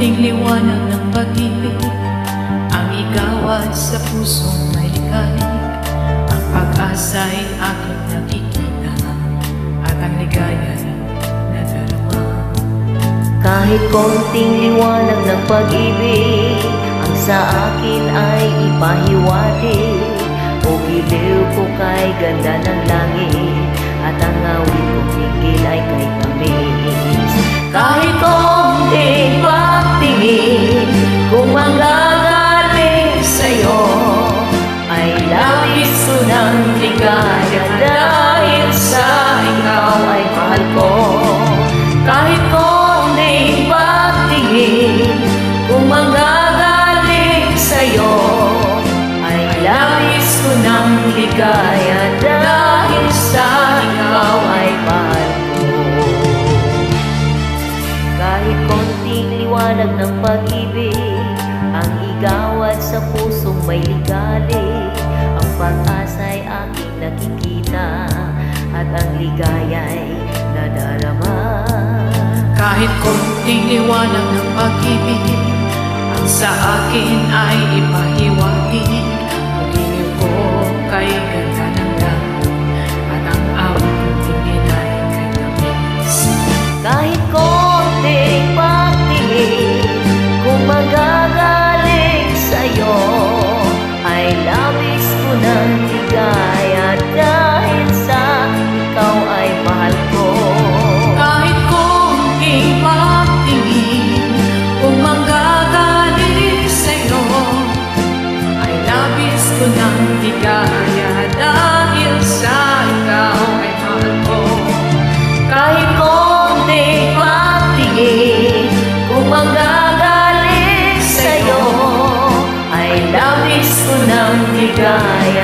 konting liwanag ng pag-ibig ang igawad sa pusong may likalik. Ang pag-asa'y aking nakikita at ang ligaya'y nadarama. Kahit konting liwanag ng pag-ibig ang sa akin ay ipahiwatig. O giliw ko kay ganda ng langit at ang awit kong tingin ay kay tamis. Kahit konting pagtingin kung manggagaling sa'yo ay labis ko ng ligaya dahil sa ikaw ay mahal ko. Kahit konting pagtingin kung manggagaling sa'yo ay labis ko ng ligaya dahil sa ikaw ay mahal ko. Kahit konting liwanag ng pag-ibig ang igawad sa pusong may ligali. Ang pag-asa'y aking nakikita at ang ligaya'y nadarama. Kahit konting liwanag ng pag-ibig ang sa akin ay ipahiwatig. Pag-ibig ko kay ganda ng langit at ang awit kong tingin ay kay tamis. Kahit konting pagtingin kung magagaling sa'yo ay labis ko ng ligaya dahil sa ikaw ay mahal ko. Kahit konting pagtingin kung manggagaling sa'yo ay labis ko ng ligaya dahil sa ikaw ay mahal ko. Kahit konting pagtingin kung manggagaling sa'yo ay labis ko ng ligaya